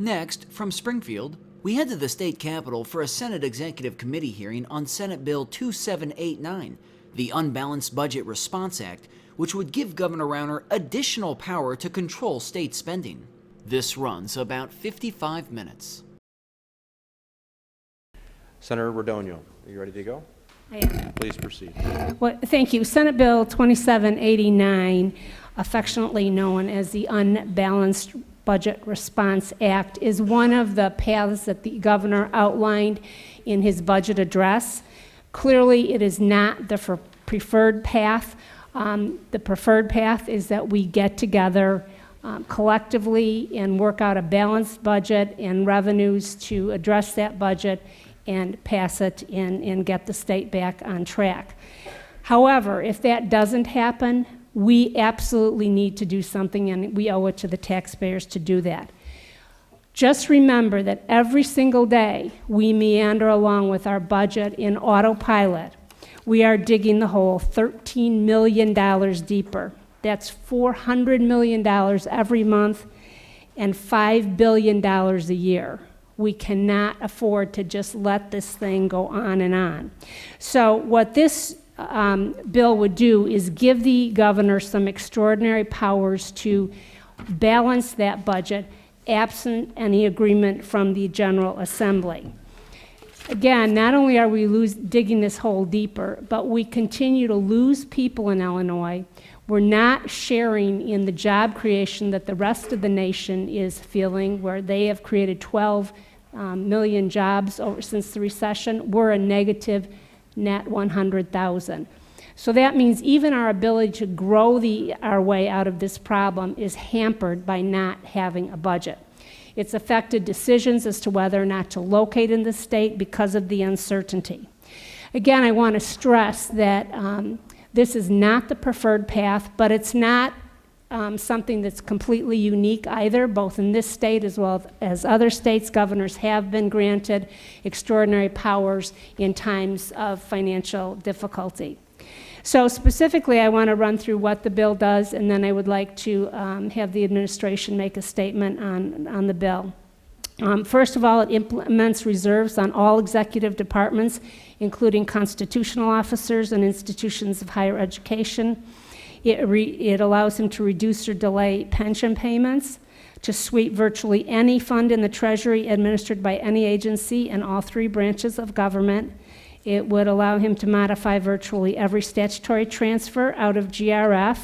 Next, from Springfield, we head to the state capitol for a Senate Executive Committee hearing on Senate Bill 2789, the Unbalanced Budget Response Act, which would give Governor Rauner additional power to control state spending. This runs about 55 minutes. Senator Rodonio, are you ready to go? I am. Please proceed. Well, thank you. Senate Bill 2789, affectionately known as the Unbalanced Budget Response Act, is one of the paths that the governor outlined in his budget address. Clearly, it is not the preferred path. The preferred path is that we get together collectively and work out a balanced budget and revenues to address that budget and pass it and get the state back on track. However, if that doesn't happen, we absolutely need to do something, and we owe it to the taxpayers to do that. Just remember that every single day we meander along with our budget in autopilot. We are digging the hole $13 million deeper. That's $400 million every month and $5 billion a year. We cannot afford to just let this thing go on and on. So what this bill would do is give the governor some extraordinary powers to balance that budget absent any agreement from the General Assembly. Again, not only are we digging this hole deeper, but we continue to lose people in Illinois. We're not sharing in the job creation that the rest of the nation is feeling, where they have created 12 million jobs since the recession. We're a negative net 100,000. So that means even our ability to grow our way out of this problem is hampered by not having a budget. It's affected decisions as to whether or not to locate in the state because of the uncertainty. Again, I want to stress that this is not the preferred path, but it's not something that's completely unique either. Both in this state as well as other states, governors have been granted extraordinary powers in times of financial difficulty. So specifically, I want to run through what the bill does, and then I would like to have the administration make a statement on the bill. First of all, it implements reserves on all executive departments, including constitutional officers and institutions of higher education. It allows him to reduce or delay pension payments, to sweep virtually any fund in the Treasury administered by any agency in all three branches of government. It would allow him to modify virtually every statutory transfer out of GRF.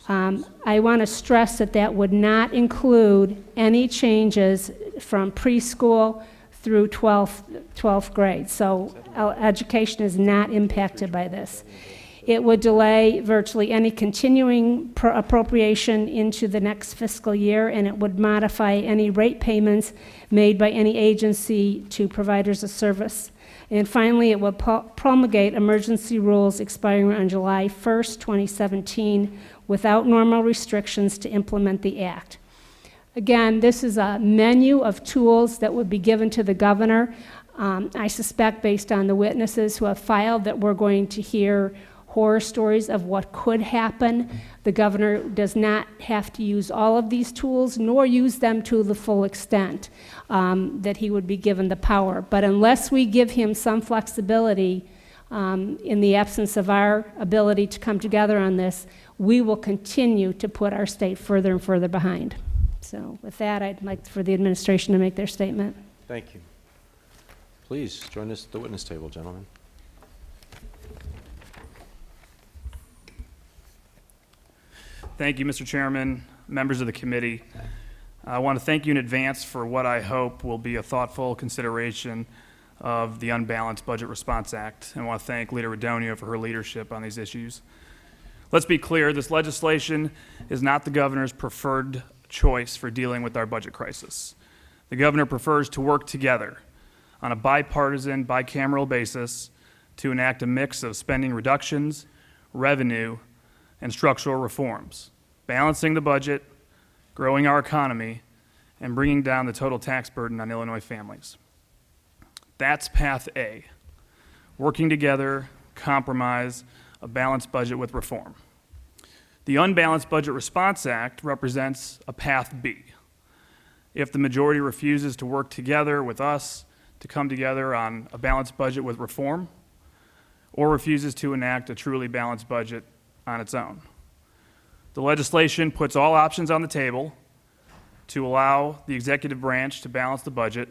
I want to stress that that would not include any changes from preschool through 12th grade. So education is not impacted by this. It would delay virtually any continuing appropriation into the next fiscal year, and it would modify any rate payments made by any agency to providers of service. And finally, it will promulgate emergency rules expiring on July 1st, 2017, without normal restrictions to implement the act. Again, this is a menu of tools that would be given to the governor. I suspect, based on the witnesses who have filed, that we're going to hear horror stories of what could happen. The governor does not have to use all of these tools, nor use them to the full extent that he would be given the power. But unless we give him some flexibility in the absence of our ability to come together on this, we will continue to put our state further and further behind. So with that, I'd like for the administration to make their statement. Thank you. Please join us at the witness table, gentlemen. Thank you, Mr. Chairman, members of the committee. I want to thank you in advance for what I hope will be a thoughtful consideration of the Unbalanced Budget Response Act, and I want to thank Leader Rodonio for her leadership on these issues. Let's be clear, this legislation is not the governor's preferred choice for dealing with our budget crisis. The governor prefers to work together on a bipartisan, bicameral basis to enact a mix of spending reductions, revenue, and structural reforms, balancing the budget, growing our economy, and bringing down the total tax burden on Illinois families. That's path A, working together, compromise, a balanced budget with reform. The Unbalanced Budget Response Act represents a path B, If the majority refuses to work together with us to come together on a balanced budget with reform, or refuses to enact a truly balanced budget on its own. The legislation puts all options on the table to allow the executive branch to balance the budget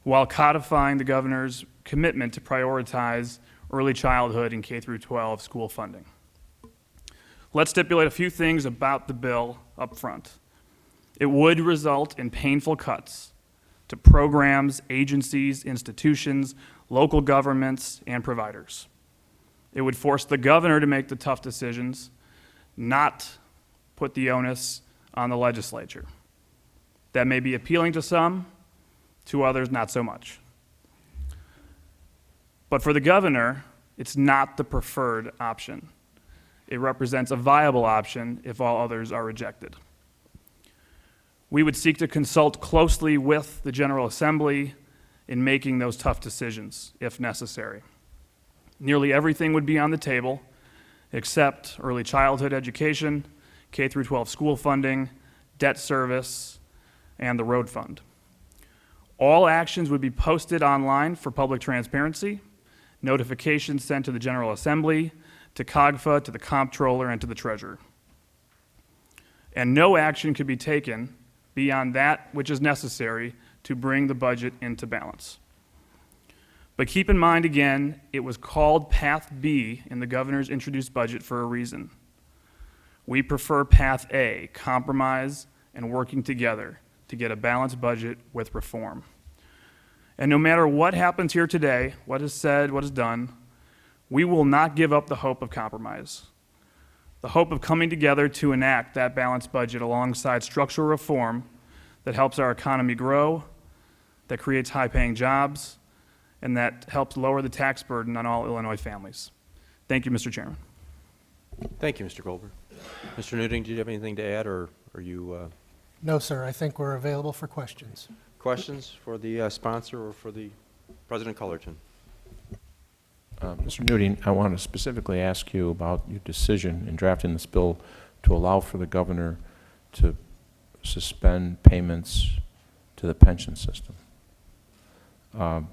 while codifying the governor's commitment to prioritize early childhood and K-12 school funding. Let's stipulate a few things about the bill up front. It would result in painful cuts to programs, agencies, institutions, local governments, and providers. It would force the governor to make the tough decisions, not put the onus on the legislature. That may be appealing to some, to others not so much. But for the governor, it's not the preferred option. It represents a viable option if all others are rejected. We would seek to consult closely with the General Assembly in making those tough decisions, if necessary. Nearly everything would be on the table, except early childhood education, K-12 school funding, debt service, and the road fund. All actions would be posted online for public transparency, notifications sent to the General Assembly, to COGFA, to the Comptroller, and to the Treasurer. And no action could be taken beyond that which is necessary to bring the budget into balance. But keep in mind again, it was called Path B in the governor's introduced budget for a reason. We prefer Path A, compromise and working together to get a balanced budget with reform. And no matter what happens here today, what is said, what is done, we will not give up the hope of compromise. The hope of coming together to enact that balanced budget alongside structural reform that helps our economy grow, that creates high-paying jobs, and that helps lower the tax burden on all Illinois families. Thank you, Mr. Chairman. Thank you, Mr. Goldberg. Mr. Nuding, do you have anything to add, or are you No, sir. I think we're available for questions. questions for the sponsor or for the President Cullerton? Mr. Nuding, I want to specifically ask you about your decision in drafting this bill to allow for the governor to suspend payments to the pension system. The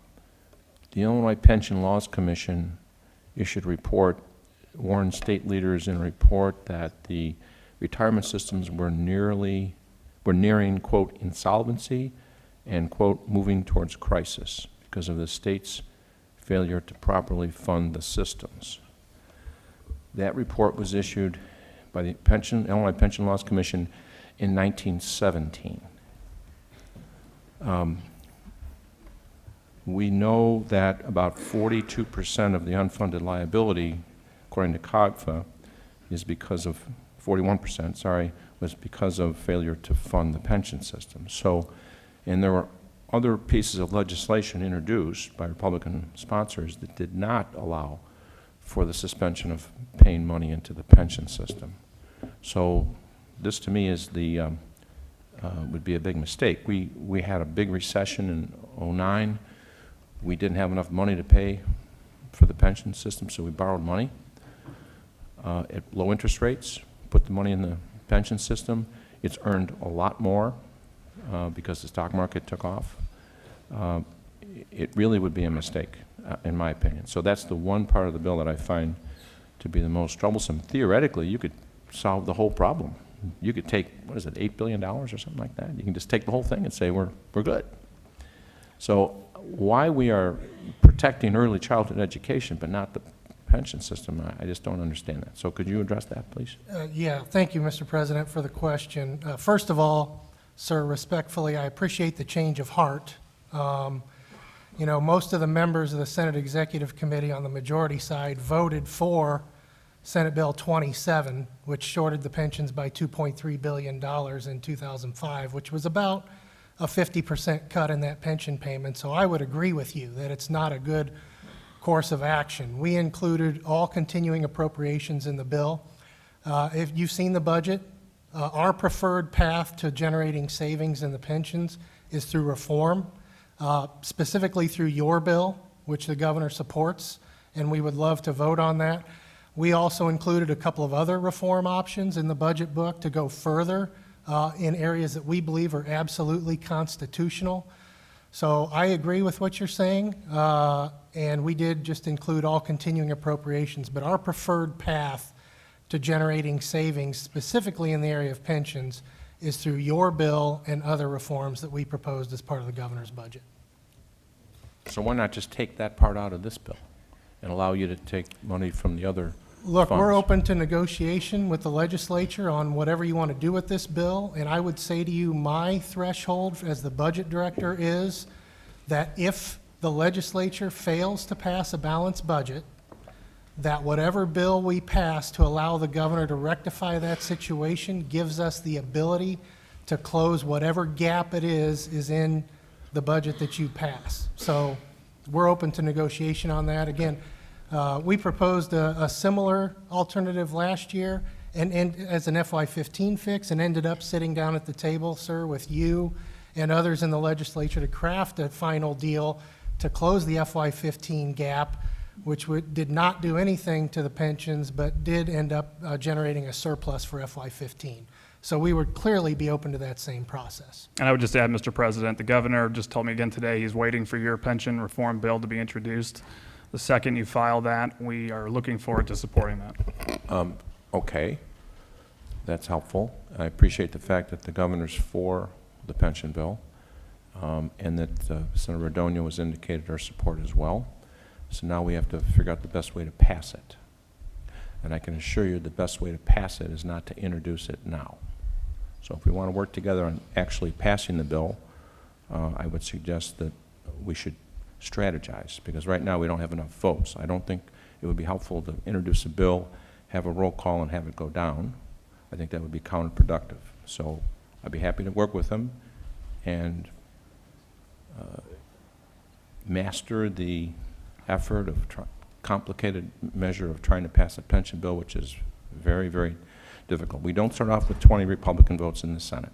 Illinois Pension Laws Commission issued a report, warned state leaders in a report that the retirement systems were nearing, quote, insolvency and, quote, moving towards crisis because of the state's failure to properly fund the systems. That report was issued by the Illinois Pension Laws Commission in 1917. We know that about 42% of the unfunded liability, according to COGFA, is because of 41%, sorry, was because of failure to fund the pension system. So, and there were other pieces of legislation introduced by Republican sponsors that did not allow for the suspension of paying money into the pension system. So this to me is the, would be a big mistake. We had a big recession in '09. We didn't have enough money to pay for the pension system, so we borrowed money at low interest rates, put the money in the pension system. It's earned a lot more because the stock market took off. It really would be a mistake, in my opinion. So that's the one part of the bill that I find to be the most troublesome. Theoretically, you could solve the whole problem. You could take, what is it, $8 billion or something like that? You can just take the whole thing and say, we're good. So why we are protecting early childhood education but not the pension system, I just don't understand that. So could you address that, please? Yeah, thank you, Mr. President, for the question. First of all, sir, respectfully, I appreciate the change of heart. You know, most of the members of the Senate Executive Committee on the majority side voted for Senate Bill 27, which shorted the pensions by $2.3 billion in 2005, which was about a 50% cut in that pension payment. So I would agree with you that it's not a good course of action. We included all continuing appropriations in the bill. If you've seen the budget, our preferred path to generating savings in the pensions is through reform, specifically through your bill, which the governor supports, and we would love to vote on that. We also included a couple of other reform options in the budget book to go further in areas that we believe are absolutely constitutional. So I agree with what you're saying, and we did just include all continuing appropriations, but our preferred path to generating savings, specifically in the area of pensions, is through your bill and other reforms that we proposed as part of the governor's budget. So why not just take that part out of this bill and allow you to take money from the other Look, we're funds? open to negotiation with the legislature on whatever you want to do with this bill, and I would say to you, my threshold as the budget director is that if the legislature fails to pass a balanced budget, that whatever bill we pass to allow the governor to rectify that situation gives us the ability to close whatever gap it is in the budget that you pass. So we're open to negotiation on that. Again, we proposed a similar alternative last year and as an FY15 fix, and ended up sitting down at the table, sir, with you and others in the legislature to craft a final deal to close the FY15 gap, which did not do anything to the pensions, but did end up generating a surplus for FY15. So we would clearly be open to that same process. And I would just add, Mr. President, the governor just told me again today he's waiting for your pension reform bill to be introduced. The second you file that, we are looking forward to supporting that. Okay, that's helpful. I appreciate the fact that the governor's for the pension bill, and that Senator Radogno has indicated her support as well. So now we have to figure out the best way to pass it. And I can assure you the best way to pass it is not to introduce it now. So if we want to work together on actually passing the bill, I would suggest that we should strategize, because right now we don't have enough votes. I don't think it would be helpful to introduce a bill, have a roll call, and have it go down. I think that would be counterproductive. So I'd be happy to work with them and master the effort of complicated measure of trying to pass a pension bill, which is very, very difficult. We don't start off with 20 Republican votes in the Senate.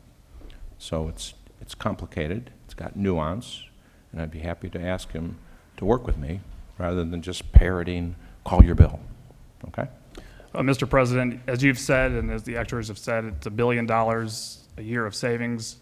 So it's complicated, it's got nuance, and I'd be happy to ask him to work with me rather than just parroting, call your bill, okay? Mr. President, as you've said, and as the actuaries have said, it's $1 billion a year of savings.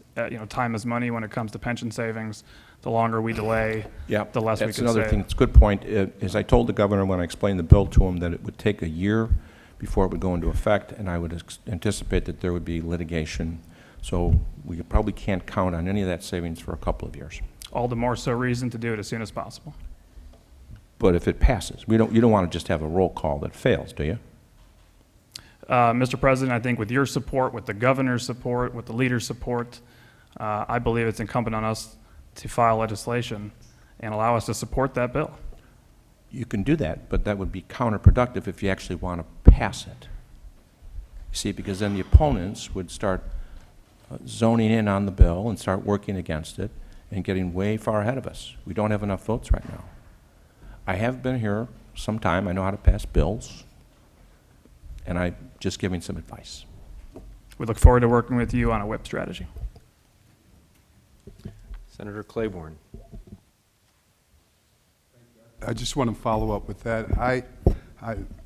Time is money when it comes to pension savings. The longer we delay, the less we can save. That's another thing. It's a good point. Is I told the governor when I explained the bill to him that it would take a year before it would go into effect, and I would anticipate that there would be litigation. So we probably can't count on any of that savings for a couple of years. All the more so reason to do it as soon as possible. But if it passes, you don't want to just have a roll call that fails, do you? Mr. President, I think with your support, with the governor's support, with the leader's support, I believe it's incumbent on us to file legislation and allow us to support that bill. You can do that, but that would be counterproductive if you actually want to pass it. You see, because then the opponents would start zoning in on the bill and start working against it and getting way far ahead of us. We don't have enough votes right now. I have been here some time. I know how to pass bills, and I'm just giving some advice. We look forward to working with you on a whip strategy. Senator Claiborne. I just want to follow up with that.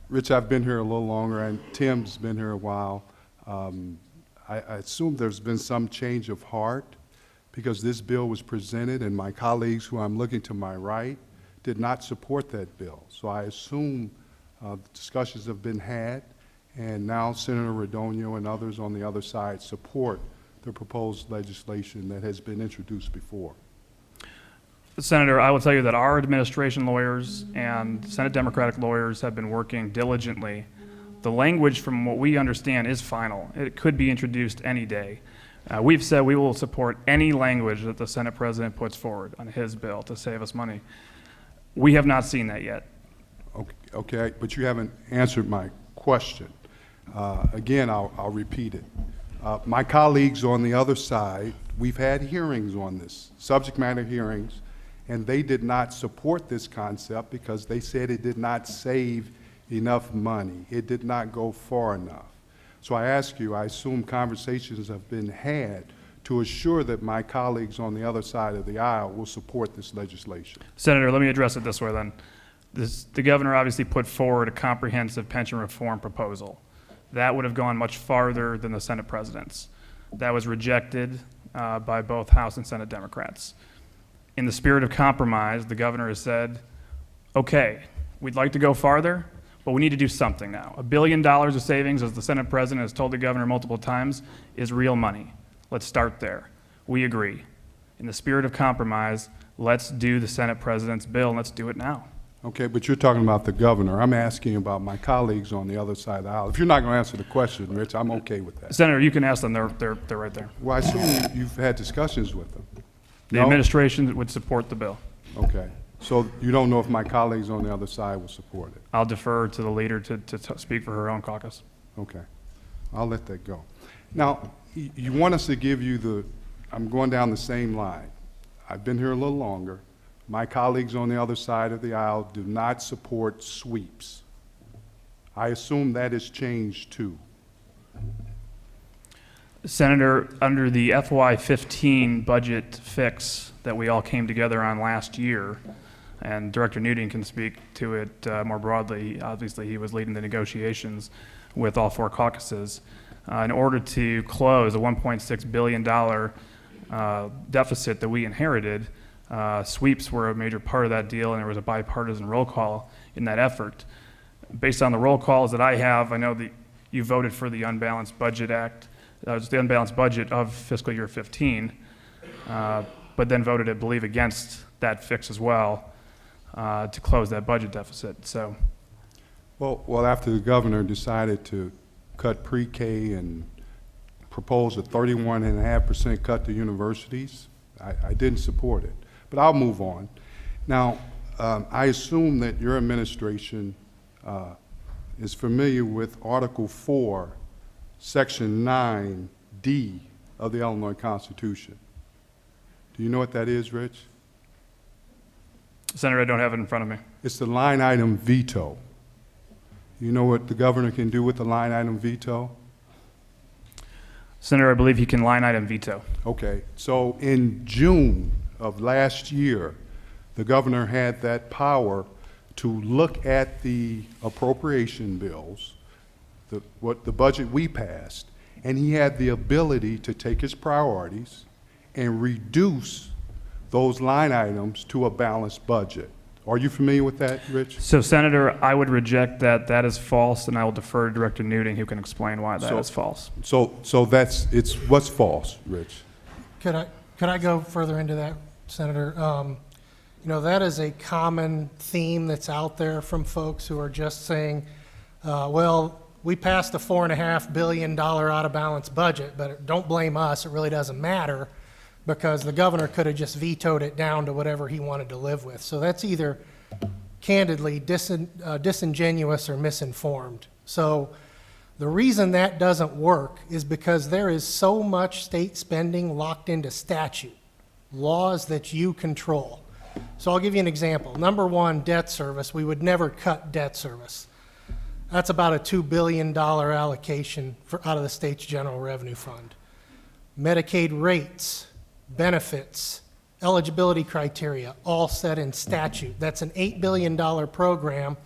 Rich, I've been here a little longer, and Tim's been here a while. I assume there's been some change of heart because this bill was presented, and my colleagues who I'm looking to my right did not support that bill. So I assume discussions have been had, and now Senator Radogno and others on the other side support the proposed legislation that has been introduced before. Senator, I will tell you that our administration lawyers and Senate Democratic lawyers have been working diligently. The language, from what we understand, is final. It could be introduced any day. We've said we will support any language that the Senate President puts forward on his bill to save us money. We have not seen that yet. Okay, but you haven't answered my question. Again, I'll repeat it. My colleagues on the other side, we've had hearings on this, subject matter hearings, and they did not support this concept because they said it did not save enough money. It did not go far enough. So I ask you, I assume conversations have been had to assure that my colleagues on the other side of the aisle will support this legislation. Senator, let me address it this way then. The governor obviously put forward a comprehensive pension reform proposal. That would have gone much farther than the Senate President's. that was rejected by both House and Senate Democrats. In the spirit of compromise, the governor has said, okay, we'd like to go farther, but we need to do something now. $1 billion of savings, as the Senate president has told the governor multiple times, is real money. Let's start there. We agree. In the spirit of compromise, let's do the Senate president's bill, and let's do it now. Okay, but you're talking about the governor. I'm asking about my colleagues on the other side of the aisle. If you're not going to answer the question, Rich, I'm okay with that. Senator, you can ask them. They're right there. Well, I assume you've had discussions with them. The No? administration would support the bill. Okay. So you don't know if my colleagues on the other side will support it? I'll defer to the leader to speak for her own caucus. Okay. I'll let that go. Now, you want us to give you the, I'm going down the same line. I've been here a little longer. My colleagues on the other side of the aisle do not support sweeps. I assume that has changed too. Senator, under the FY15 budget fix that we all came together on last year, and Director Nuding can speak to it more broadly. Obviously, he was leading the negotiations with all four caucuses. In order to close a $1.6 billion deficit that we inherited, sweeps were a major part of that deal, and there was a bipartisan roll call in that effort. Based on the roll calls that I have, I know that you voted for the Unbalanced Budget Act, it's the unbalanced budget of fiscal year 15, but then voted, I believe, against that fix as well to close that budget deficit. So, Well, after the governor decided to cut pre-K and propose a 31.5% cut to universities, I didn't support it. But I'll move on. Now, I assume that your administration is familiar with Article 4, Section 9D of the Illinois Constitution. Do you know what that is, Rich? Senator, I don't have it in front of me. It's the line item veto. You know what the governor can do with the line item veto? Senator, I believe he can line item veto. Okay, so in June of last year, the governor had that power to look at the appropriation bills, the budget we passed, and he had the ability to take his priorities and reduce those line items to a balanced budget. Are you familiar with that, Rich? So, Senator, I would reject that. That is false, and I will defer to Director Nuding, who can explain why that is false. So it's what's false, Rich? Could I go further into that, Senator? You know, that is a common theme that's out there from folks who are just saying, well, we passed a $4.5 billion out of balance budget, but don't blame us, it really doesn't matter, because the governor could have just vetoed it down to whatever he wanted to live with. So that's either candidly disingenuous or misinformed. So the reason that doesn't work is because there is so much state spending locked into statute, laws that you control. So I'll give you an example. Number one, debt service. We would never cut debt service. That's about a $2 billion allocation out of the state's general revenue fund. Medicaid rates, benefits, eligibility criteria, all set in statute. That's an $8 billion program,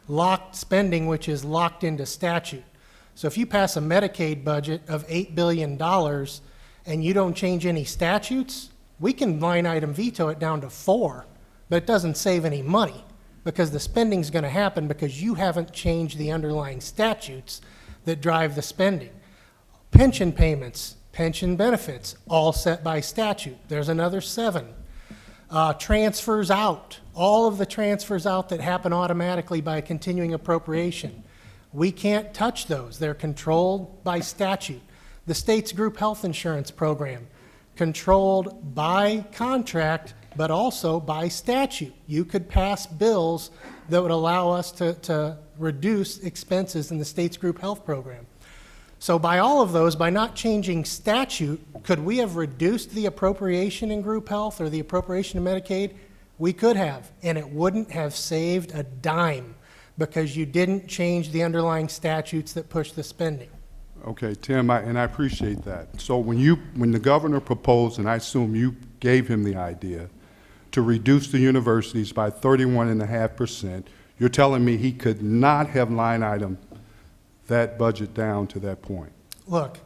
locked spending, which is locked into statute. So if you pass a Medicaid budget of $8 billion and you don't change any statutes, we can line item veto it down to 4, but it doesn't save any money because the spending's going to happen because you haven't changed the underlying statutes that drive the spending. Pension payments, pension benefits, all set by statute. There's another 7. Transfers out, all of the transfers out that happen automatically by continuing appropriation. We can't touch those. They're controlled by statute. The state's group health insurance program, controlled by contract, but also by statute. You could pass bills that would allow us to reduce expenses in the state's group health program. So by all of those, by not changing statute, could we have reduced the appropriation in group health or the appropriation in Medicaid? We could have, and it wouldn't have saved a dime because you didn't change the underlying statutes that push the spending. Okay, Tim, and I appreciate that. So when the governor proposed, and I assume you gave him the idea, to reduce the universities by 31.5%, you're telling me he could not have line item that budget down to that point? Look,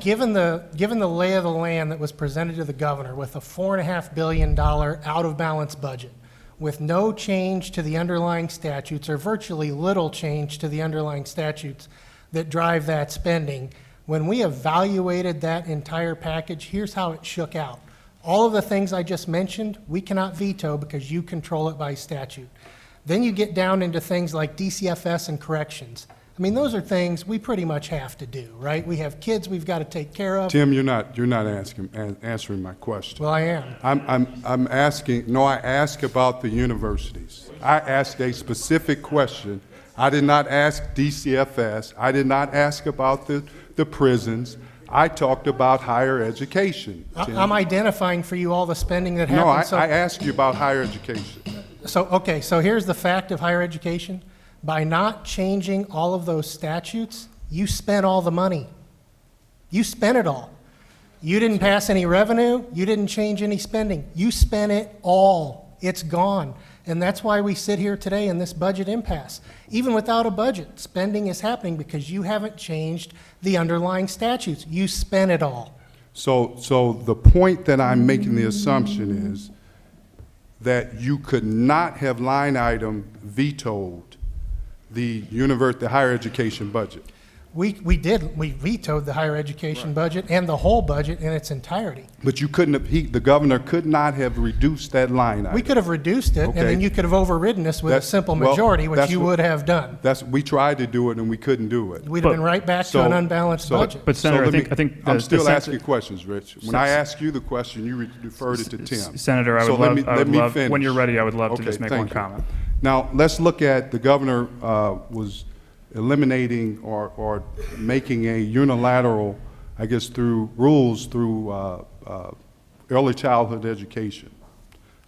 given the lay of the land that was presented to the governor with a $4.5 billion out-of-balance budget, with no change to the underlying statutes, or virtually little change to the underlying statutes that drive that spending, when we evaluated that entire package, here's how it shook out. All of the things I just mentioned, we cannot veto because you control it by statute. Then you get down into things like DCFS and corrections. I mean, those are things we pretty much have to do, right? We have kids we've got to take care of. Tim, you're not answering my question. Well, I am. I'm asking, no, I asked about the universities. I asked a specific question. I did not ask DCFS. I did not ask about the prisons. I talked about higher education. Tim. I'm identifying for you all the spending that No, happened. I asked you about higher education. Okay, so here's the fact of higher education. By not changing all of those statutes, you spent all the money. You spent it all. You didn't pass any revenue. You didn't change any spending. You spent it all. It's gone. And that's why we sit here today in this budget impasse. Even without a budget, spending is happening because you haven't changed the underlying statutes. You spent it all. So the point that I'm making, the assumption is that you could not have line item vetoed the higher education budget. We did. We vetoed the higher education budget and the whole budget in its entirety. But you couldn't have, the governor could not have reduced that line item. We could have reduced it, Okay. and then you could have overridden us with a simple well, majority, which that's you what- would have done. We tried to do it and we couldn't do it. We'd have been right back to an unbalanced budget. But Senator, let I think I'm the still sense- asking questions, Rich. When I ask you the question, you referred it to Tim. Senator, I So would let love, me- I would let me love, when finish. you're ready, I would love to Okay, just make one thank you. comment. Now, let's look at the governor was eliminating or making a unilateral, I guess through rules, through early childhood education,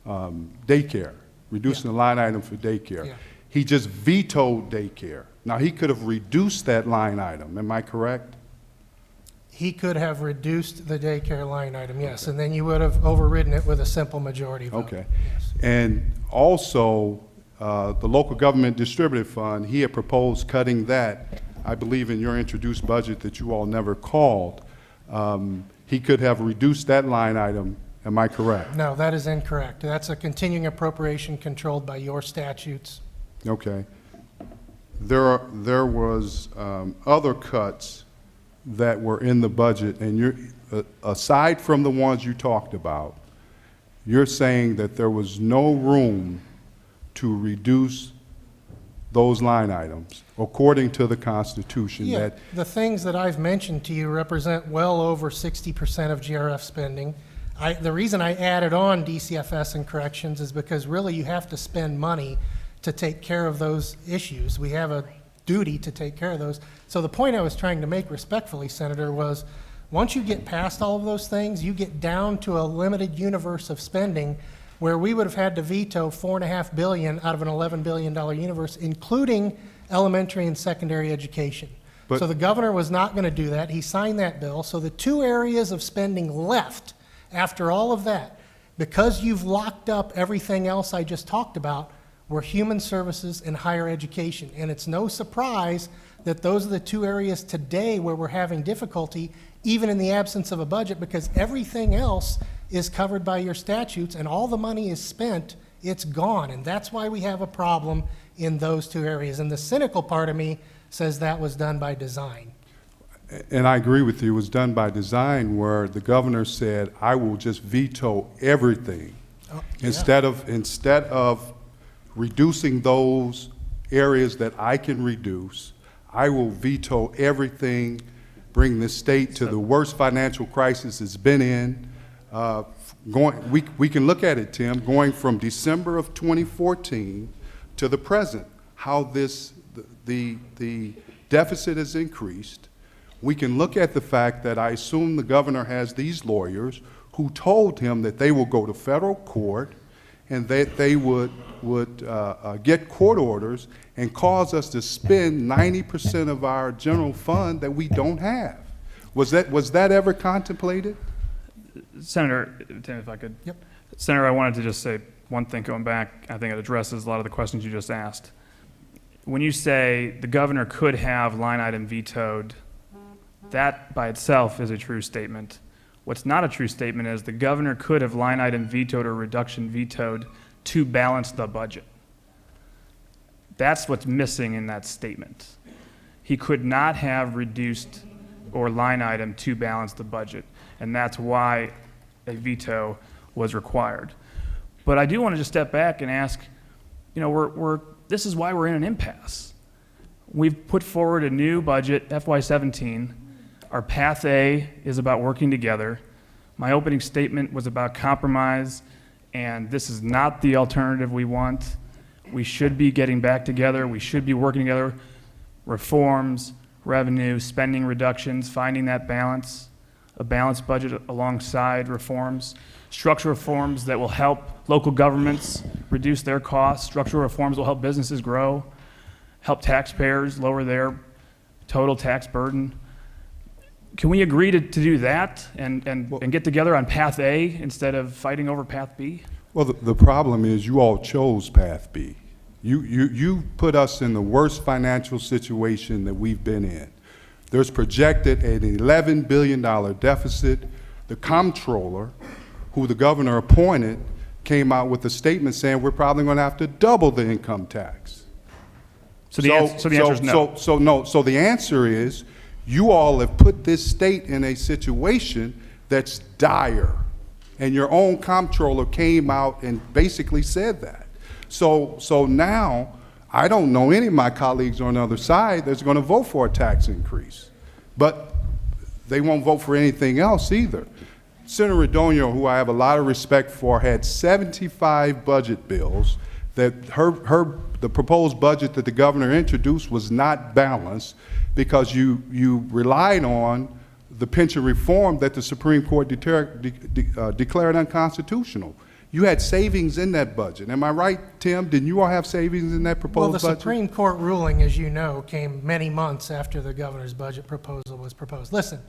daycare, reducing the line item for daycare. Yeah. He just vetoed daycare. Now, he could have reduced that line item, am I correct? He could have reduced the daycare line item, yes, and then you would have overridden it with a simple majority vote. Okay. Yes. And also, the local government distributive fund, he had proposed cutting that, I believe in your introduced budget that you all never called. He could have reduced that line item, am I correct? No, that is incorrect. That's a continuing appropriation controlled by your statutes. Okay. There was other cuts that were in the budget, and you're, aside from the ones you talked about, you're saying that there was no room to reduce those line items according to the Constitution. Yeah, That the things that I've mentioned to you represent well over 60% of GRF spending. The reason I added on DCFS and corrections is because really you have to spend money to take care of those issues. We have a duty to take care of those. So the point I was trying to make respectfully, Senator, was once you get past all of those things, you get down to a limited universe of spending where we would have had to veto $4.5 billion out of an $11 billion universe, including elementary and secondary education. But- So the governor was not going to do that. He signed that bill. So the two areas of spending left after all of that, because you've locked up everything else I just talked about, were human services and higher education. And it's no surprise that those are the two areas today where we're having difficulty, even in the absence of a budget, because everything else is covered by your statutes and all the money is spent, it's gone. And that's why we have a problem in those two areas. And the cynical part of me says that was done by design. And I agree with you, it was done by design where the governor said, I will just veto everything. Yeah. Instead of reducing those areas that I can reduce, I will veto everything, bring the state to the worst financial crisis it's been in. We can look at it, Tim, going from December of 2014 to the present, how the deficit has increased. We can look at the fact that I assume the governor has these lawyers who told him that they will go to federal court and that they would get court orders and cause us to spend 90% of our general fund that we don't have. Was that ever contemplated? Senator, Tim, if I could. Yep. Senator, I wanted to just say one thing going back. I think it addresses a lot of the questions you just asked. When you say the governor could have line item vetoed That by itself is a true statement. What's not a true statement is the governor could have line item vetoed or reduction vetoed to balance the budget. That's what's missing in that statement. He could not have reduced or line item to balance the budget, and that's why a veto was required. But I do want to just step back and ask, this is why we're in an impasse. We've put forward a new budget, FY17. Our path A is about working together. My opening statement was about compromise, and this is not the alternative we want. We should be getting back together. We should be working together. Reforms, revenue, spending reductions, finding that balance, a balanced budget alongside reforms, structural reforms that will help local governments reduce their costs, structural reforms will help businesses grow, help taxpayers lower their total tax burden. Can we agree to do that and get together on path A instead of fighting over path B? Well, the problem is you all chose path B. You put us in the worst financial situation that we've been in. There's projected an $11 billion deficit. The comptroller, who the governor appointed, came out with a statement saying we're probably going to have to double the income tax. So the answer is no. So the answer is you all have put this state in a situation that's dire. And your own comptroller came out and basically said that. So now, I don't know any of my colleagues on the other side that's going to vote for a tax increase. But they won't vote for anything else either. Senator Radonio, who I have a lot of respect for, had 75 budget bills that the proposed budget that the governor introduced was not balanced because you relied on the pension reform that the Supreme Court declared unconstitutional. You had savings in that budget. Am I right, Tim? Didn't you all have savings in that proposed budget? Well, the Supreme Court ruling, as you know, came many months after the governor's budget proposal was proposed. Listen,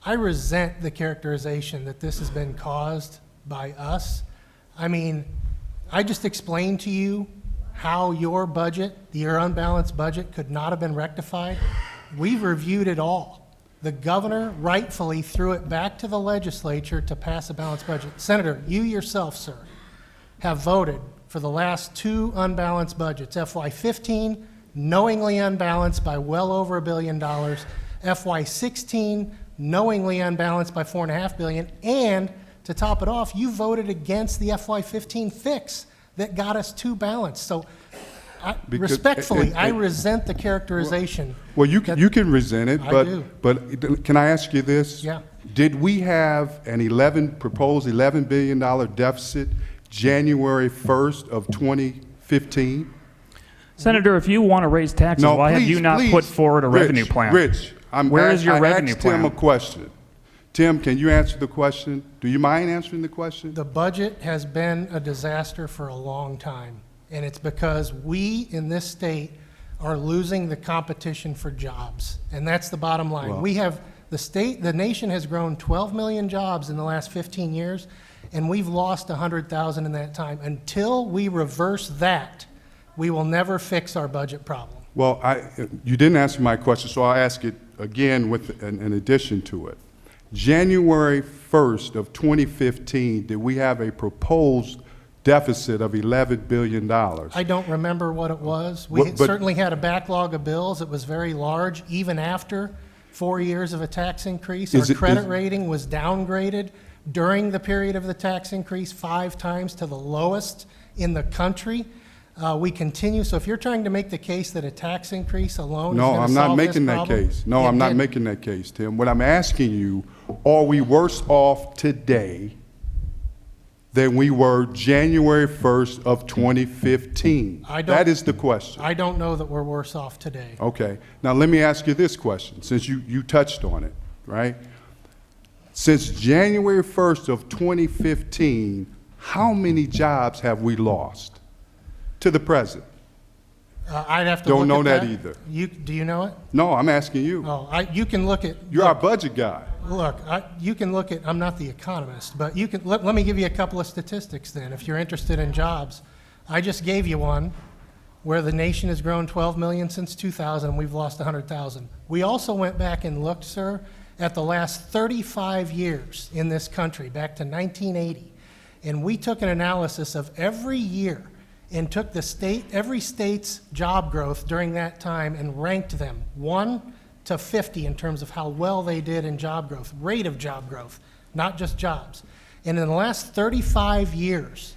I resent the characterization that this has been caused by us. I mean, I just explained to you how your budget, your unbalanced budget, could not have been rectified. We've reviewed it all. The governor rightfully threw it back to the legislature to pass a balanced budget. Senator, you yourself, sir, have voted for the last two unbalanced budgets. FY15, knowingly unbalanced by well over $1 billion. FY16, knowingly unbalanced by $4.5 billion. And to top it off, you voted against the FY15 fix that got us to balance. So respectfully, I resent the characterization. Well, you can resent it, but can I ask you this? Yeah. Did we have an proposed $11 billion deficit January 1st of 2015? Senator, if you want to raise taxes, why have you not put forward a revenue plan? Rich, where is your revenue plan? I asked Tim a question. Tim, can you answer the question? Do you mind answering the question? The budget has been a disaster for a long time, and it's because we in this state are losing the competition for jobs, and that's the bottom line. Well, we have the nation has grown 12 million jobs in the last 15 years, and we've lost 100,000 in that time. Until we reverse that, we will never fix our budget problem. Well, you didn't answer my question, so I'll ask it again with an addition to it. January 1st of 2015, did we have a proposed deficit of $11 billion? I don't remember what it was. We certainly had a backlog of bills. It was very large, even after 4 years of a tax increase. Our credit rating was downgraded during the period of the tax increase 5 times to the lowest in the country. We continue. So if you're trying to make the case that a tax increase alone is going to solve this problem. No, I'm not making that case. No, I'm not making that case, Tim. What I'm asking you, are we worse off today than we were January 1st of 2015? That is the question. I don't know that we're worse off today. Okay. Now let me ask you this question, since you touched on it, right? Since January 1st of 2015, how many jobs have we lost to the present? I'd have to Don't know look at that either. Do you know it? No, I'm asking you. Oh, you can look at. You're our budget guy. Look, you can look at, I'm not the economist, but you can, let me give you a couple of statistics then, if you're interested in jobs. I just gave you one where the nation has grown 12 million since 2000, and we've lost 100,000. We also went back and looked, sir, at the last 35 years in this country, back to 1980, and we took an analysis of every year and took every state's job growth during that time and ranked them 1 to 50 in terms of how well they did in job growth, rate of job growth, not just jobs. And in the last 35 years,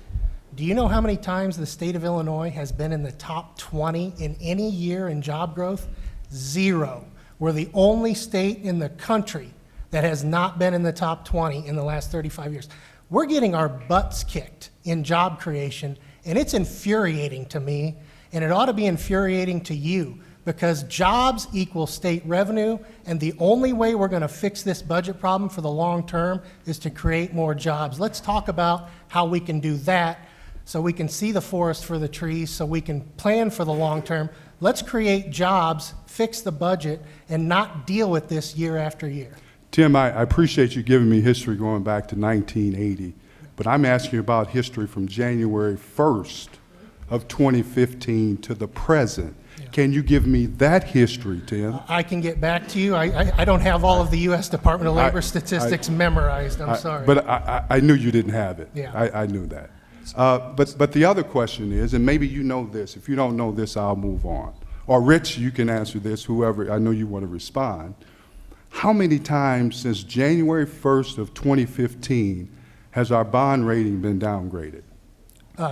do you know how many times the state of Illinois has been in the top 20 in any year in job growth? 0. We're the only state in the country that has not been in the top 20 in the last 35 years. We're getting our butts kicked in job creation, and it's infuriating to me, and it ought to be infuriating to you, because jobs equal state revenue, and the only way we're going to fix this budget problem for the long term is to create more jobs. Let's talk about how we can do that so we can see the forest for the trees, so we can plan for the long term. Let's create jobs, fix the budget, and not deal with this year after year. Tim, I appreciate you giving me history going back to 1980, but I'm asking you about history from January 1st of 2015 to the present. Can you give me that history, Tim? I can get back to you. I don't have all of the U.S. Department of Labor statistics memorized. I'm sorry. But I knew you didn't have it. Yeah. I knew that. But the other question is, and maybe you know this, if you don't know this, I'll move on. Or Rich, you can answer this, whoever, I know you want to respond. How many times since January 1st of 2015 has our bond rating been downgraded?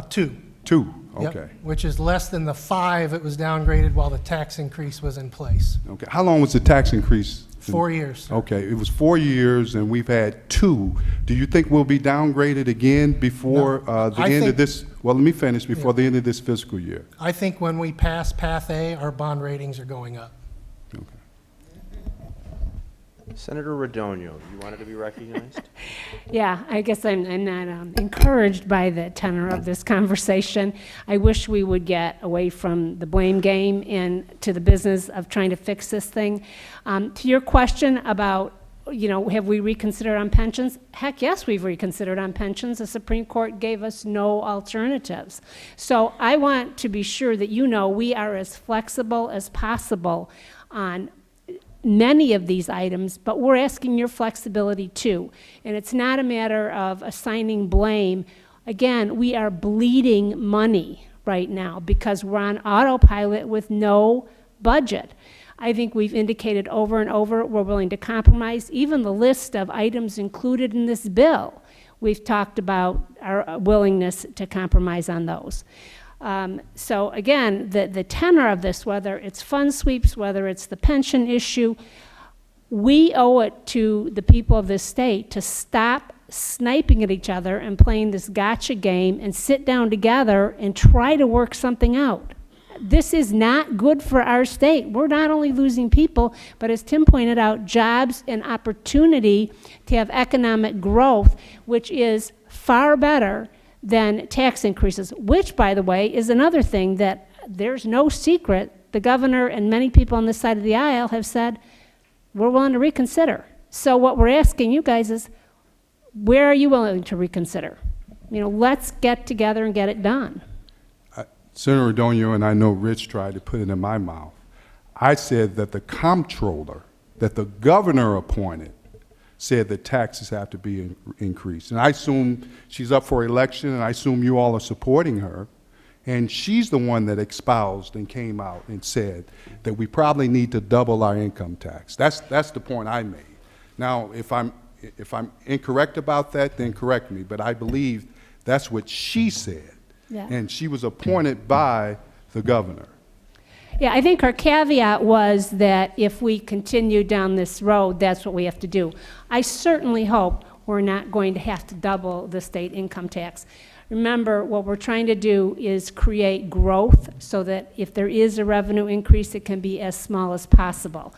2. 2, Yep, okay. which is less than the 5 it was downgraded while the tax increase was in place. Okay. How long was the tax increase? 4 years. Okay, it was 4 years, and we've had 2. Do you think we'll be downgraded again before the I end think- of this? Well, let me finish before the end of this fiscal year. I think when we pass Path A, our bond ratings are going up. Okay. Senator Radogno, you wanted to be recognized? Yeah, I guess I'm not encouraged by the tenor of this conversation. I wish we would get away from the blame game and to the business of trying to fix this thing. To your question about, have we reconsidered on pensions? Heck, yes, we've reconsidered on pensions. The Supreme Court gave us no alternatives. So I want to be sure that we are as flexible as possible on many of these items, but we're asking your flexibility too. And it's not a matter of assigning blame. Again, we are bleeding money right now because we're on autopilot with no budget. I think we've indicated over and over we're willing to compromise. Even the list of items included in this bill, we've talked about our willingness to compromise on those. So again, the tenor of this, whether it's fund sweeps, whether it's the pension issue, we owe it to the people of this state to stop sniping at each other and playing this gotcha game and sit down together and try to work something out. This is not good for our state. We're not only losing people, but as Tim pointed out, jobs and opportunity to have economic growth, which is far better than tax increases, which, by the way, is another thing that there's no secret. The governor and many people on this side of the aisle have said, we're willing to reconsider. So what we're asking you guys is, where are you willing to reconsider? Let's get together and get it done. Senator Radogno, and I know Rich tried to put it in my mouth, I said that the comptroller that the governor appointed said that taxes have to be increased. And I assume she's up for election, and I assume you all are supporting her. And she's the one that espoused and came out and said that we probably need to double our income tax. That's the point I made. Now, if I'm incorrect about that, then correct me. But I believe that's what she said. Yeah. And she was appointed by the governor. Yeah, I think her caveat was that if we continue down this road, that's what we have to do. I certainly hope we're not going to have to double the state income tax. Remember, what we're trying to do is create growth so that if there is a revenue increase, it can be as small as possible.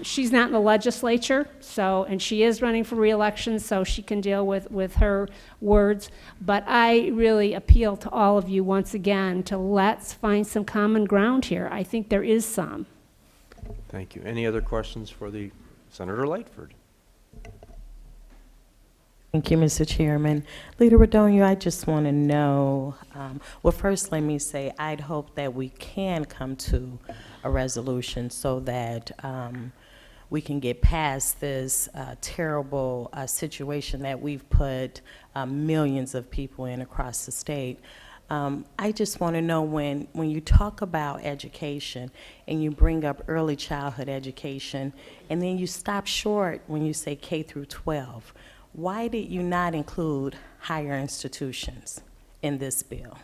She's not in the legislature, and she is running for re-election, so she can deal with her words. But I really appeal to all of you once again to let's find some common ground here. I think there is some. Thank you. Any other questions for the Senator Lightford? Thank you, Mr. Chairman. Leader Radogno, I just want to know, well, first let me say I'd hope that we can come to a resolution so that we can get past this terrible situation that we've put millions of people in across the state. I just want to know when you talk about education and you bring up early childhood education and then you stop short when you say K through 12, why did you not include higher institutions in this bill?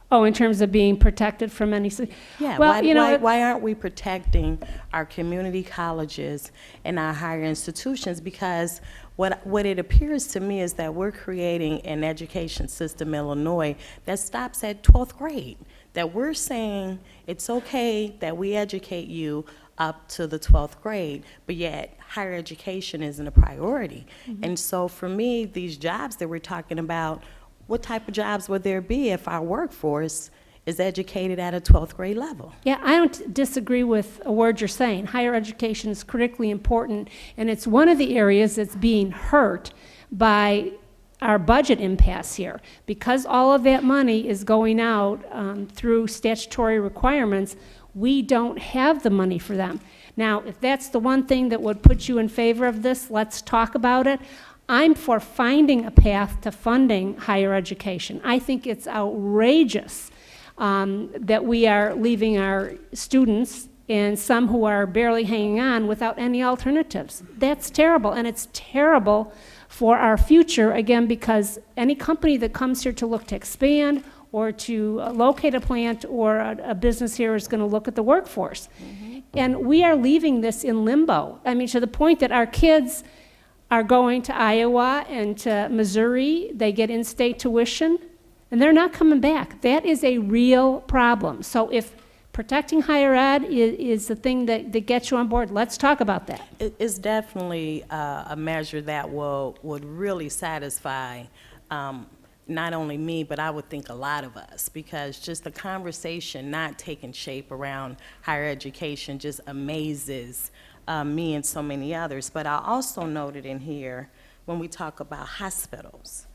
Oh, in terms of being protected from any, Yeah, well, you know, why aren't we protecting our community colleges and our higher institutions? Because what it appears to me is that we're creating an education system in Illinois that stops at 12th grade. That we're saying it's okay that we educate you up to the 12th grade, but yet higher education isn't a priority. And so for me, these jobs that we're talking about, what type of jobs would there be if our workforce is educated at a 12th grade level? yeah, I don't disagree with a word you're saying. Higher education is critically important, and it's one of the areas that's being hurt by our budget impasse here. Because all of that money is going out through statutory requirements, we don't have the money for them. Now, if that's the one thing that would put you in favor of this, let's talk about it. I'm for finding a path to funding higher education. I think it's outrageous that we are leaving our students and some who are barely hanging on without any alternatives. That's terrible, and it's terrible for our future, again, because any company that comes here to look to expand or to locate a plant or a business here is going to look at the workforce. And we are leaving this in limbo. I mean, to the point that our kids are going to Iowa and to Missouri, they get in-state tuition, and they're not coming back. That is a real problem. So if protecting higher ed is the thing that gets you on board, let's talk about that. It's definitely a measure that would really satisfy not only me, but I would think a lot of us, because just the conversation not taking shape around higher education just amazes me and so many others. But I also noted in here, when we talk about hospitals,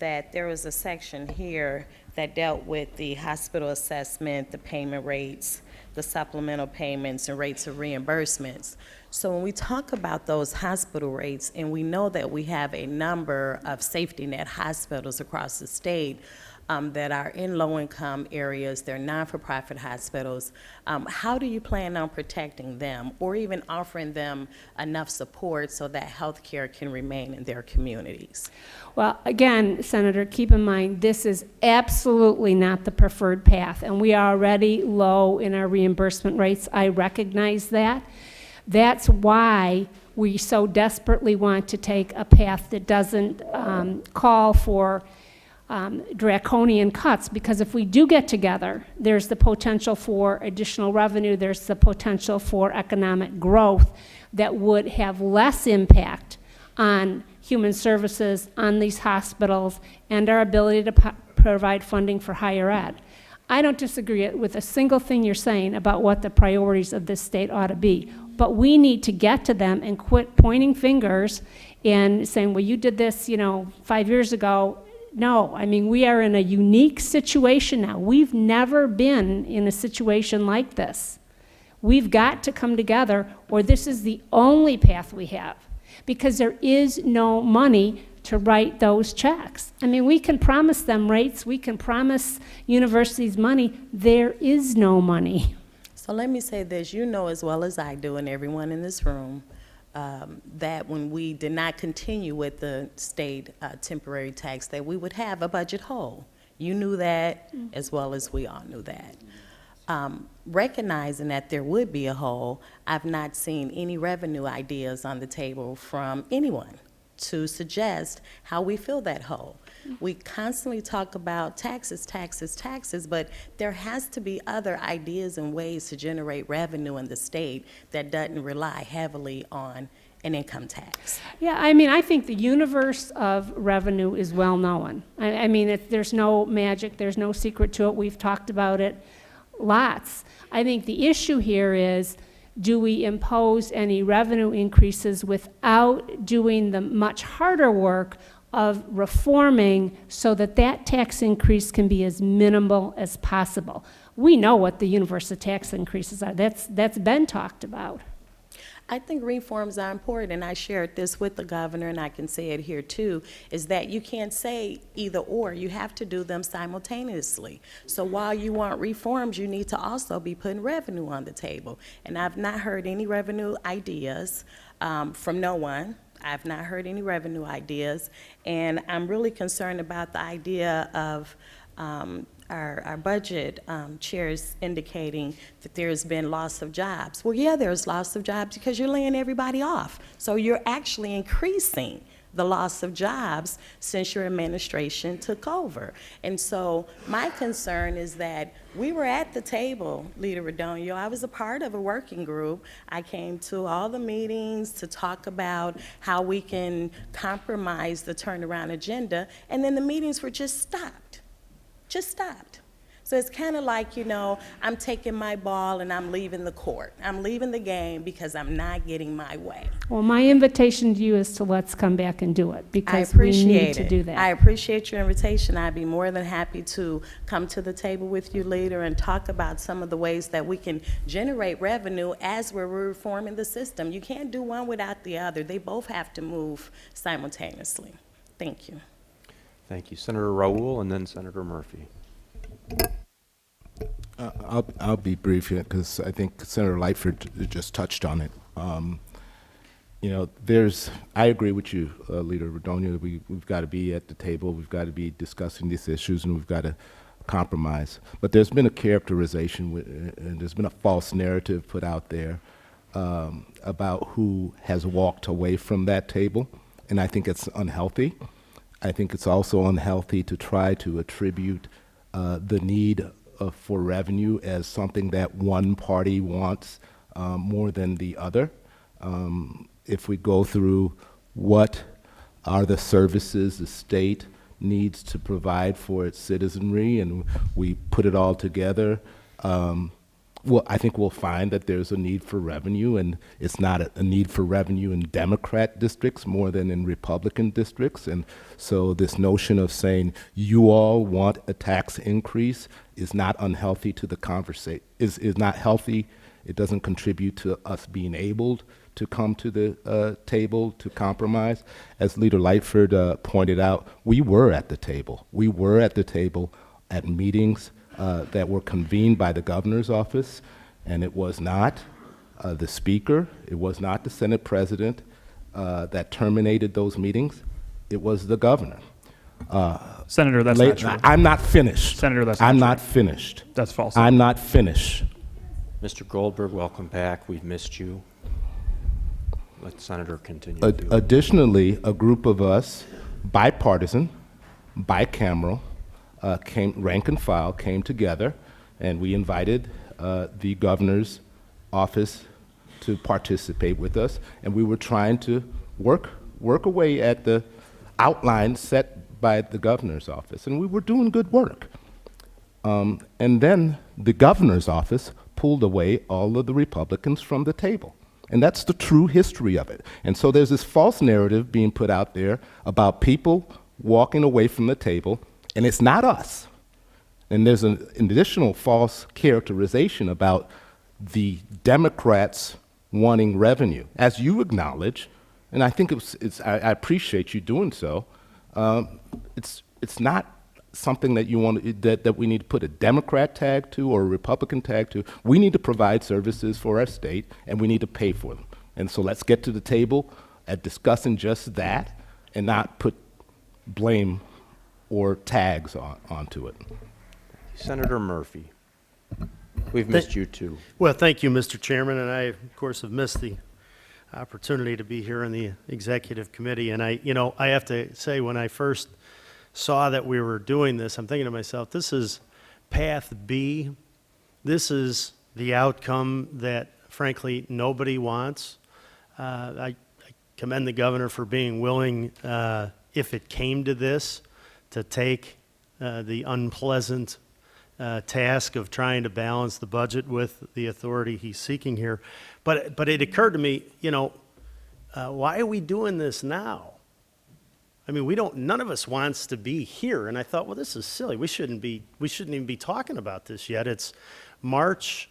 that there was a section here that dealt with the hospital assessment, the payment rates, the supplemental payments, and rates of reimbursements. So when we talk about those hospital rates, and we know that we have a number of safety net hospitals across the state that are in low-income areas, they're non-for-profit hospitals, how do you plan on protecting them or even offering them enough support so that health care can remain in their communities? Well, again, Senator, keep in mind, this is absolutely not the preferred path, and we are already low in our reimbursement rates. I recognize that. That's why we so desperately want to take a path that doesn't call for draconian cuts, because if we do get together, there's the potential for additional revenue, there's the potential for economic growth that would have less impact on human services, on these hospitals, and our ability to provide funding for higher ed. I don't disagree with a single thing you're saying about what the priorities of this state ought to be, but we need to get to them and quit pointing fingers and saying, well, you did this, 5 years ago. No, I mean, we are in a unique situation now. We've never been in a situation like this. We've got to come together, or this is the only path we have, because there is no money to write those checks. I mean, we can promise them rates, we can promise universities money. There is no money. So let me say this, you know as well as I do, and everyone in this room, that when we did not continue with the state temporary tax, that we would have a budget hole. You knew that as well as we all knew that. Recognizing that there would be a hole, I've not seen any revenue ideas on the table from anyone to suggest how we fill that hole. We constantly talk about taxes, taxes, taxes, but there has to be other ideas and ways to generate revenue in the state that doesn't rely heavily on an income tax. Yeah, I mean, I think the universe of revenue is well known. I mean, there's no magic, there's no secret to it. We've talked about it lots. I think the issue here is, do we impose any revenue increases without doing the much harder work of reforming so that that tax increase can be as minimal as possible? we know what the universal tax increases are. That's been talked about. I think reforms are important, and I shared this with the governor, and I can say it here too, is that you can't say either or. You have to do them simultaneously. So while you want reforms, you need to also be putting revenue on the table. And I've not heard any revenue ideas from no one. I've not heard any revenue ideas, and I'm really concerned about the idea of our budget chairs indicating that there's been loss of jobs. Well, yeah, there's loss of jobs because you're laying everybody off. So you're actually increasing the loss of jobs since your administration took over. And so my concern is that we were at the table, Leader Radonio. I was a part of a working group. I came to all the meetings to talk about how we can compromise the turnaround agenda, and then the meetings were just stopped. Just stopped. So it's kind of like, you know, I'm taking my ball and I'm leaving the court. I'm leaving the game because I'm not getting my way. Well, my invitation to you is to let's come back and do it, I because we appreciate need to it. do that. I appreciate your invitation. I'd be more than happy to come to the table with you later and talk about some of the ways that we can generate revenue as we're reforming the system. You can't do one without the other. They both have to move simultaneously. Thank you. Thank you. Senator Raoul and then Senator Murphy. I'll be brief here because I think Senator Lightford just touched on it. You know, I agree with you, Leader Radonio. We've got to be at the table. We've got to be discussing these issues, and we've got to compromise. But there's been a characterization, and there's been a false narrative put out there about who has walked away from that table, and I think it's unhealthy. I think it's also unhealthy to try to attribute the need for revenue as something that one party wants more than the other. If we go through what are the services the state needs to provide for its citizenry, and we put it all together, well, I think we'll find that there's a need for revenue, and it's not a need for revenue in Democrat districts more than in Republican districts. And so this notion of saying you all want a tax increase is not unhealthy to the conversation, is not healthy. It doesn't contribute to us being able to come to the table to compromise. As Leader Lightford pointed out, we were at the table. We were at the table at meetings that were convened by the governor's office, and it was not the speaker, it was not the Senate president that terminated those meetings, it was the governor. Senator, that's not true. I'm not finished. Senator, that's not I'm true. not finished. That's false. I'm not finished. Mr. Goldberg, welcome back. We've missed you. Let Senator continue. Additionally, a group of us, bipartisan, bicameral, rank and file, came together, and we invited the governor's office to participate with us, and we were trying to work away at the outline set by the governor's office, and we were doing good work. And then the governor's office pulled away all of the Republicans from the table. And that's the true history of it. And so there's this false narrative being put out there about people walking away from the table, and it's not us. And there's an additional false characterization about the Democrats wanting revenue. As you acknowledge, and I think I appreciate you doing so, it's not something that you want that we need to put a Democrat tag to or a Republican tag to. We need to provide services for our state, and we need to pay for them. And so let's get to the table at discussing just that, and not put blame or tags onto it. Senator Murphy, we've missed you too. Well, thank you, Mr. Chairman, and I, of course, have missed the opportunity to be here in the Executive Committee. And I have to say, when I first saw that we were doing this, I'm thinking to myself, this is path B. This is the outcome that, frankly, nobody wants. I commend the governor for being willing, if it came to this, to take the unpleasant task of trying to balance the budget with the authority he's seeking here. But it occurred to me, why are we doing this now? I mean, none of us wants to be here. And I thought, well, this is silly. We shouldn't even be talking about this yet. It's March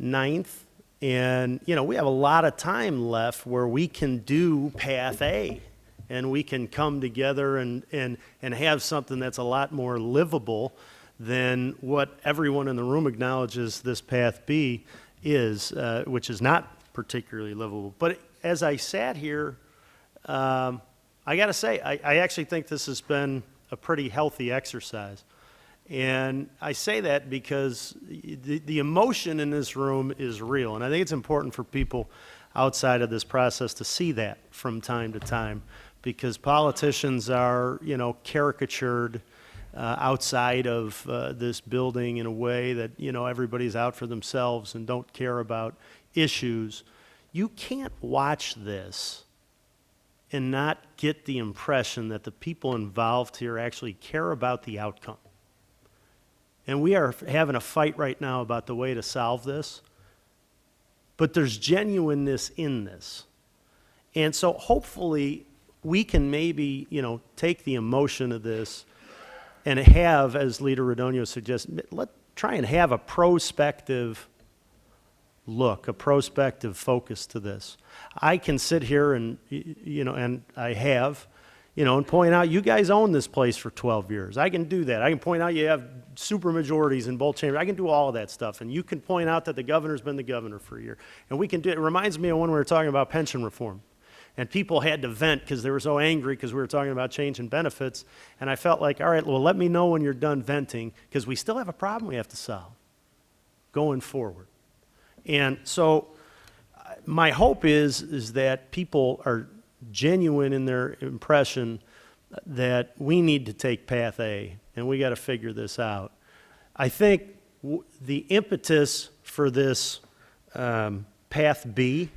9th, and, you know, we have a lot of time left where we can do Path A, and we can come together and have something that's a lot more livable than what everyone in the room acknowledges this Path B is, which is not particularly livable. But as I sat here, I got to say, I actually think this has been a pretty healthy exercise. And I say that because the emotion in this room is real. And I think it's important for people outside of this process to see that from time to time, because politicians are, you know, caricatured outside of this building in a way that, you know, everybody's out for themselves and don't care about issues. You can't watch this and not get the impression that the people involved here actually care about the outcome. And we are having a fight right now about the way to solve this, but there's genuineness in this. And so hopefully we can maybe, you know, take the emotion of this and have, as Leader Radonio suggests, try and have a prospective look, a prospective focus to this. I can sit here and, you know, and I have, you know, and point out, you guys own this place for 12 years. I can do that. I can point out you have super majorities in both chambers. I can do all of that stuff. And you can point out that the governor's been the governor for a year. And we can do it. It reminds me of when we were talking about pension reform. And people had to vent because they were so angry because we were talking about changing benefits. And I felt like, all right, well, let me know when you're done venting, because we still have a problem we have to solve going forward. And so my hope is that people are genuine in their impression that we need to take Path A and we got to figure this out. I think the impetus for this Path B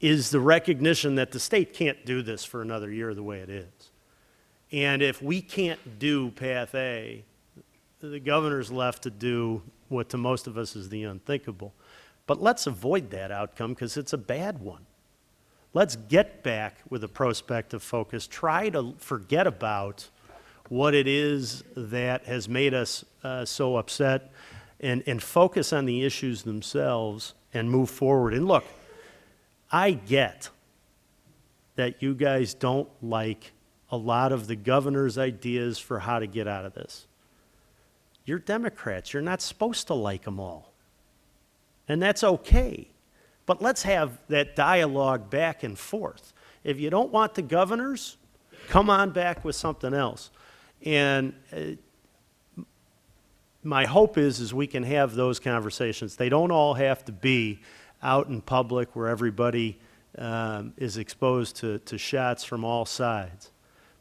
is the recognition that the state can't do this for another year the way it is. And if we can't do Path A, the governor's left to do what to most of us is the unthinkable. But let's avoid that outcome because it's a bad one. Let's get back with a prospective focus. Try to forget about what it is that has made us so upset and focus on the issues themselves and move forward. And look, I get that you guys don't like a lot of the governor's ideas for how to get out of this. You're Democrats. You're not supposed to like them all. And that's okay. But let's have that dialogue back and forth. If you don't want the governors, come on back with something else. And my hope is we can have those conversations. They don't all have to be out in public where everybody is exposed to shots from all sides.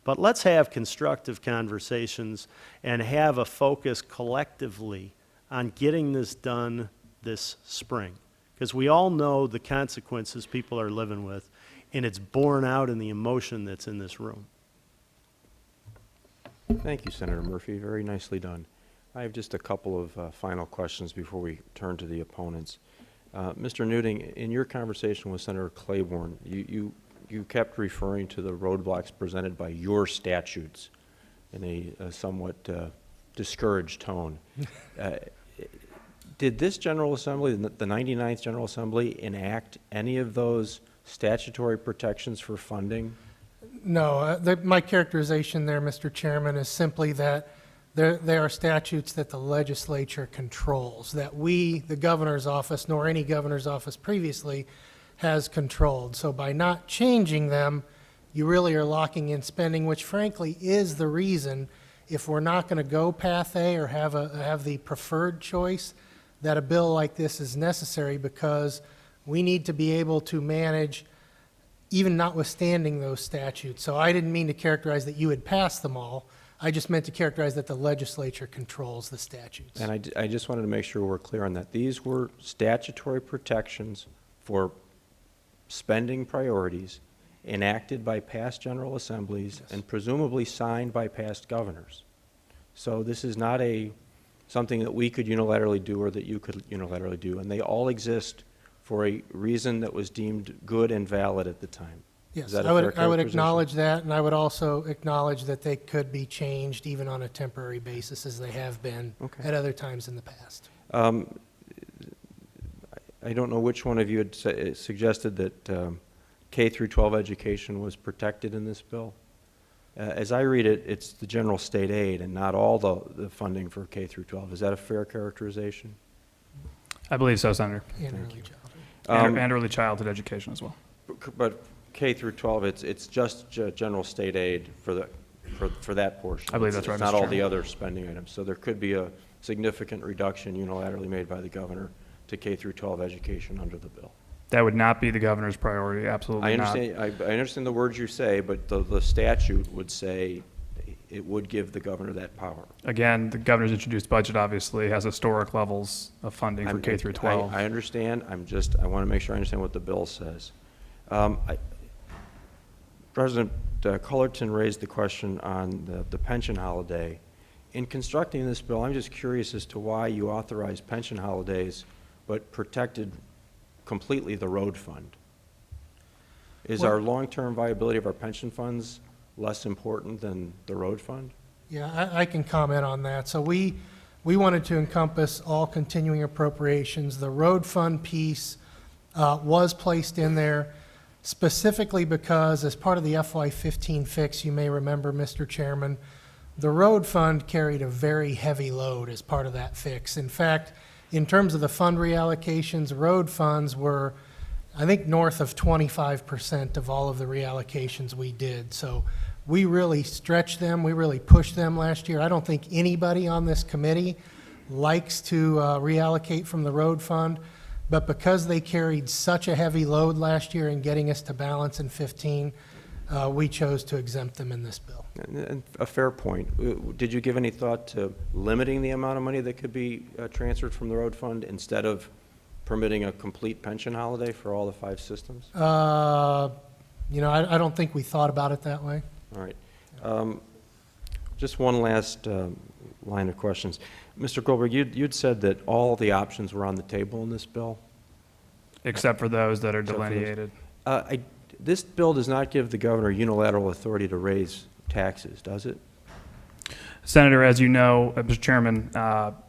But let's have constructive conversations and have a focus collectively on getting this done this spring. Because we all know the consequences people are living with, and it's borne out in the emotion that's in this room. Thank you, Senator Murphy. Very nicely done. I have just a couple of final questions before we turn to the opponents. Mr. Nuding, in your conversation with Senator Claiborne, you kept referring to the roadblocks presented by your statutes in a somewhat discouraged tone. Did this General Assembly, the 99th General Assembly, enact any of those statutory protections for funding? No, my characterization there, Mr. Chairman, is simply that they are statutes that the legislature controls, that we, the governor's office, nor any governor's office previously, has controlled. So by not changing them, you really are locking in spending, which frankly is the reason, if we're not going to go Path A or have the preferred choice, that a bill like this is necessary, because we need to be able to manage even notwithstanding those statutes. So I didn't mean to characterize that you had passed them all. I just meant to characterize that the legislature controls the statutes. And I just wanted to make sure we're clear on that. These were statutory protections for spending priorities enacted by past General Assemblies and presumably signed by past governors. So this is not something that we could unilaterally do or that you could unilaterally do, and they all exist for a reason that was deemed good and valid at the time. Yes, Is that a I fair would characterization? acknowledge that, and I would also acknowledge that they could be changed even on a temporary basis as they have been Okay. at other times in the past. I don't know which one of you had suggested that K through 12 education was protected in this bill. As I read it, it's the general state aid and not all the funding for K through 12. Is that a fair characterization? I believe so, Senator. In early childhood. And early childhood education as well. But K through 12, it's just general state aid for that portion. I believe that's right, It's not Mr. all the Chairman. other spending items. So there could be a significant reduction unilaterally made by the governor to K through 12 education under the bill. That would not be the governor's priority, absolutely I not. understand. I understand the words you say, but the statute would say it would give the governor that power. Again, the governor's introduced budget obviously has historic levels of funding for K through 12. I understand. I want to make sure I understand what the bill says. President Cullerton raised the question on the pension holiday. In constructing this bill, I'm just curious as to why you authorized pension holidays but protected completely the road fund. Is our long-term viability of our pension funds less important than the road fund? Yeah, I can comment on that. So we wanted to encompass all continuing appropriations. The road fund piece was placed in there specifically because as part of the FY15 fix, you may remember, Mr. Chairman, the road fund carried a very heavy load as part of that fix. In fact, in terms of the fund reallocations, road funds were, I think, north of 25% of all of the reallocations we did. So we really stretched them. We really pushed them last year. I don't think anybody on this committee likes to reallocate from the road fund, but because they carried such a heavy load last year in getting us to balance in 15, we chose to exempt them in this bill. And a fair point. Did you give any thought to limiting the amount of money that could be transferred from the road fund instead of permitting a complete pension holiday for all the 5 systems? You know, I don't think we thought about it that way. All right. Just one last line of questions. Mr. Goldberg, you'd said that all the options were on the table in this bill? Except for those that are Except for those. delineated. This bill does not give the governor unilateral authority to raise taxes, does it? Senator, as you know, Mr. Chairman,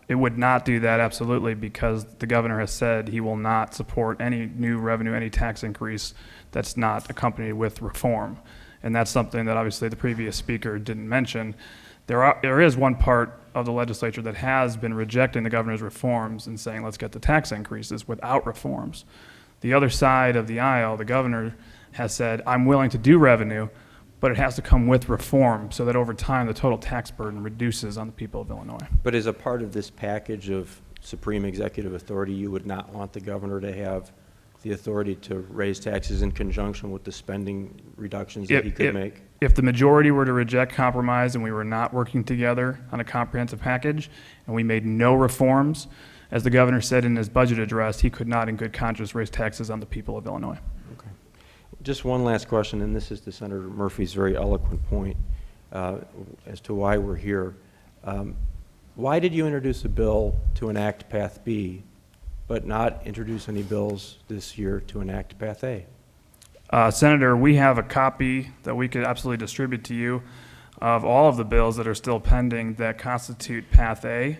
it would not do that absolutely because the governor has said he will not support any new revenue, any tax increase that's not accompanied with reform. And that's something that obviously the previous speaker didn't mention. There is one part of the legislature that has been rejecting the governor's reforms and saying, let's get the tax increases without reforms. The other side of the aisle, the governor has said, I'm willing to do revenue, but it has to come with reform so that over time the total tax burden reduces on the people of Illinois. But as a part of this package of supreme executive authority, you would not want the governor to have the authority to raise taxes in conjunction with the spending reductions that he could make? If the majority were to reject compromise and we were not working together on a comprehensive package and we made no reforms, as the governor said in his budget address, he could not in good conscience raise taxes on the people of Illinois. Okay. Just one last question, and this is to Senator Murphy's very eloquent point as to why we're here. Why did you introduce a bill to enact Path B, but not introduce any bills this year to enact Path A? Senator, we have a copy that we could absolutely distribute to you of all of the bills that are still pending that constitute Path A.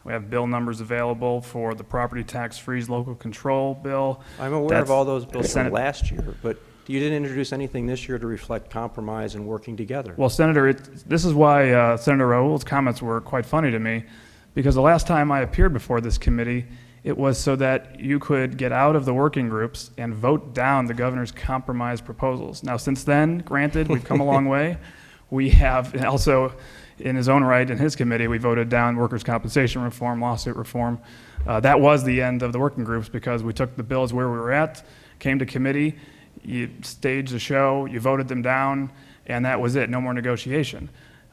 We have bill numbers available for the property tax freeze local control bill. I'm aware That's of all those bills from Senate- last year, but you didn't introduce anything this year to reflect compromise and working together. Well, Senator, this is why Senator Raoul's comments were quite funny to me, because the last time I appeared before this committee, it was so that you could get out of the working groups and vote down the governor's compromise proposals. Now, since then, granted, we've come a long way. We have also, in his own right, in his committee, we voted down workers' compensation reform, lawsuit reform. That was the end of the working groups because we took the bills where we were at, came to committee, you staged a show, you voted them down, and that was it, no more negotiation.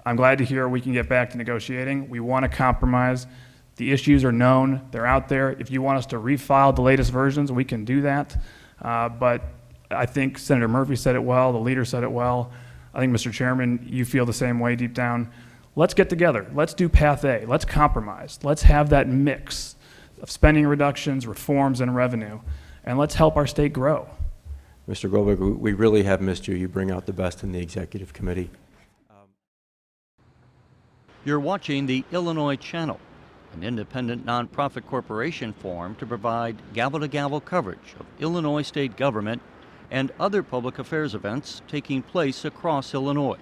I'm glad to hear we can get back to negotiating. We want to compromise. The issues are known, they're out there. If you want us to refile the latest versions, we can do that. But I think Senator Murphy said it well, the leader said it well. I think, Mr. Chairman, you feel the same way deep down. Let's get together. Let's do Path A. Let's compromise. Let's have that mix of spending reductions, reforms, and revenue, and let's help our state grow. Mr. Goldberg, we really have missed you. You bring out the best in the Executive Committee. You're watching the Illinois Channel, an independent nonprofit corporation formed to provide gavel-to-gavel coverage of Illinois state government and other public affairs events taking place across Illinois.